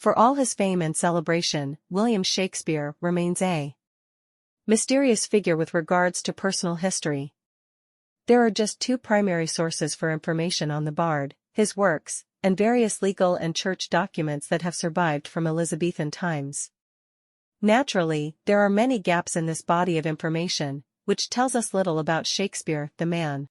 For all his fame and celebration, William Shakespeare remains a mysterious figure with regards to personal history. There are just two primary sources for information on the bard: his works, and various legal and church documents that have survived from Elizabethan times. Naturally, there are many gaps in this body of information, which tells us little about Shakespeare, the man.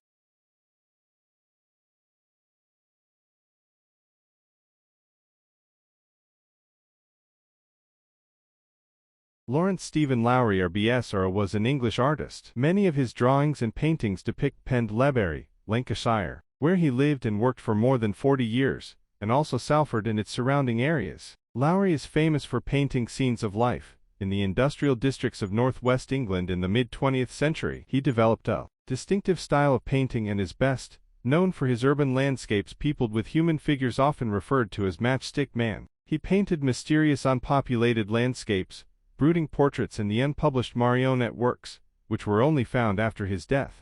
Lawrence Stephen Lowry RBSR was an English artist. Many of his drawings and paintings depict Pendlebury, Lancashire, where he lived and worked for more than 40 years, and also Salford and its surrounding areas. Lowry is famous for painting scenes of life in the industrial districts of northwest England in the mid-20th century. He developed a distinctive style of painting and is best known for his urban landscapes peopled with human figures often referred to as matchstick man. He painted mysterious unpopulated landscapes, brooding portraits and the unpublished marionette works, which were only found after his death.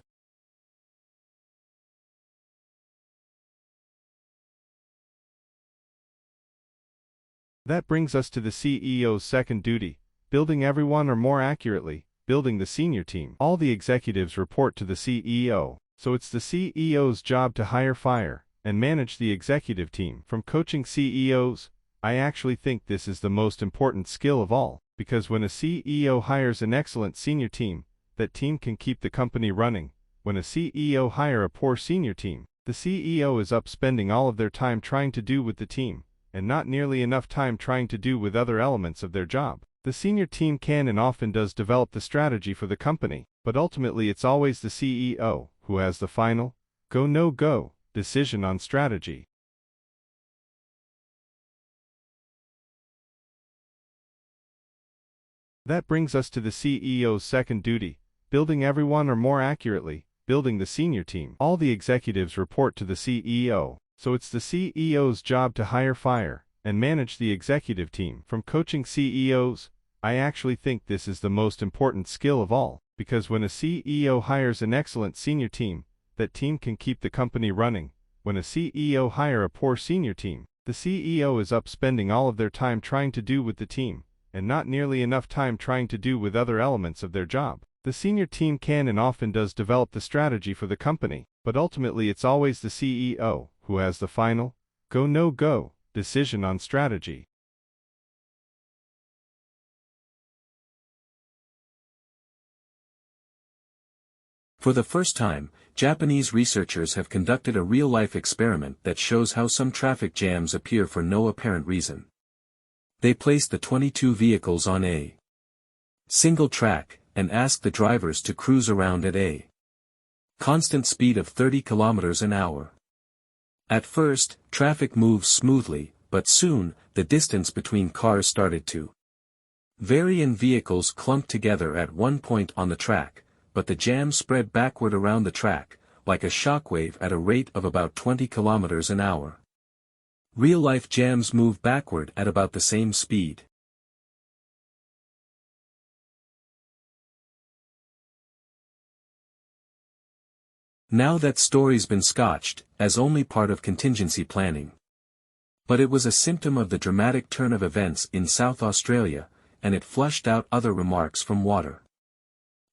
That brings us to the CEO's second duty: building everyone, or more accurately, building the senior team. All the executives report to the CEO, so it's the CEO's job to hire, fire, and manage the executive team. From coaching CEOs, I actually think this is the most important skill of all, because when a CEO hires an excellent senior team, that team can keep the company running. When a CEO hires a poor senior team, the CEO is up spending all of their time trying to do with the team, and not nearly enough time trying to do with other elements of their job. The senior team can and often does develop the strategy for the company, but ultimately it's always the CEO who has the final go-no-go decision on strategy. That brings us to the CEO's second duty: building everyone, or more accurately, building the senior team. All the executives report to the CEO, so it's the CEO's job to hire, fire, and manage the executive team. From coaching CEOs, I actually think this is the most important skill of all, because when a CEO hires an excellent senior team, that team can keep the company running. When a CEO hires a poor senior team, the CEO is up spending all of their time trying to do with the team, and not nearly enough time trying to do with other elements of their job. The senior team can and often does develop the strategy for the company, but ultimately it's always the CEO who has the final go-no-go decision on strategy. For the first time, Japanese researchers have conducted a real-life experiment that shows how some traffic jams appear for no apparent reason. They placed the 22 vehicles on a single track, and asked the drivers to cruise around at a constant speed of 30 kilometers an hour. At first, traffic moves smoothly, but soon, the distance between cars started to vary and vehicles clumped together at one point on the track, but the jam spread backward around the track, like a shockwave at a rate of about 20 kilometers an hour. Real-life jams move backward at about the same speed. Now that story's been scotched, as only part of contingency planning. But it was a symptom of the dramatic turn of events in South Australia, and it flushed out other remarks from water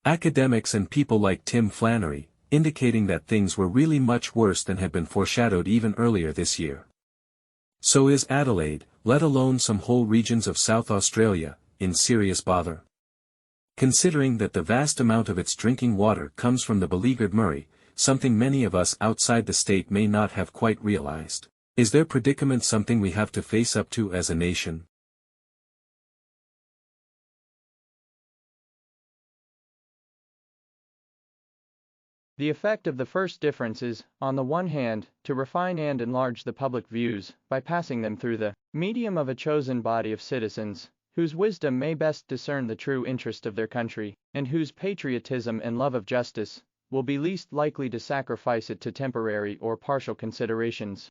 academics and people like Tim Flannery, indicating that things were really much worse than had been foreshadowed even earlier this year. So is Adelaide, let alone some whole regions of South Australia, in serious bother? Considering that the vast amount of its drinking water comes from the beleaguered Murray, something many of us outside the state may not have quite realized, is their predicament something we have to face up to as a nation? The effect of the first difference is, on the one hand, to refine and enlarge the public views, by passing them through the medium of a chosen body of citizens, whose wisdom may best discern the true interest of their country, and whose patriotism and love of justice will be least likely to sacrifice it to temporary or partial considerations.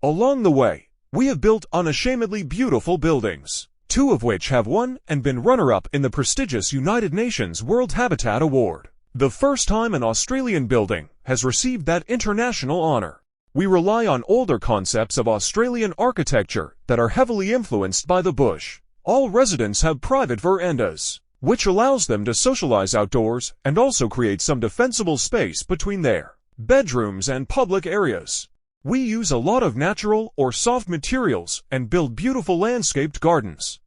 Along the way, we have built unashamedly beautiful buildings, 2 of which have won and been runner-up in the prestigious United Nations World Habitat Award. The first time an Australian building has received that international honor. We rely on older concepts of Australian architecture that are heavily influenced by the bush. All residents have private verandas, which allows them to socialize outdoors and also create some defensible space between their bedrooms and public areas. We use a lot of natural or soft materials and build beautiful landscaped gardens.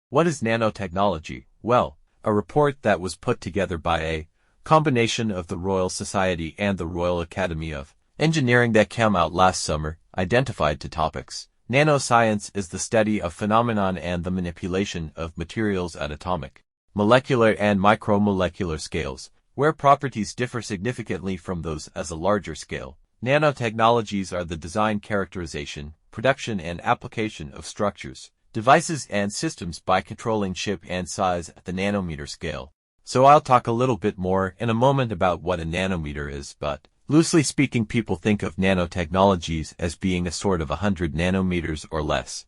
What is nanotechnology? Well, a report that was put together by a combination of the Royal Society and the Royal Academy of Engineering that came out last summer, identified two topics. Nanoscience is the study of phenomenon and the manipulation of materials at atomic, molecular and micromolecular scales, where properties differ significantly from those at a larger scale. Nanotechnologies are the design, characterization, production and application of structures, devices and systems by controlling shape and size at the nanometer scale. So I'll talk a little bit more in a moment about what a nanometer is, but loosely speaking, people think of nanotechnologies as being a sort of 100 nanometers or less.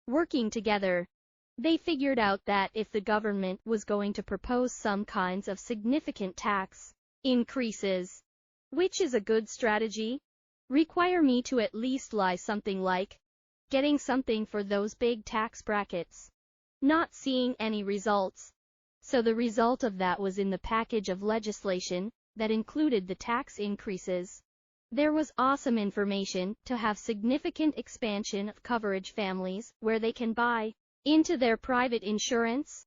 Working together, they figured out that if the government was going to propose some kinds of significant tax increases, which is a good strategy, require me to at least lie something like getting something for those big tax brackets, not seeing any results. So the result of that was in the package of legislation that included the tax increases. There was awesome information to have significant expansion of coverage families where they can buy into their private insurance,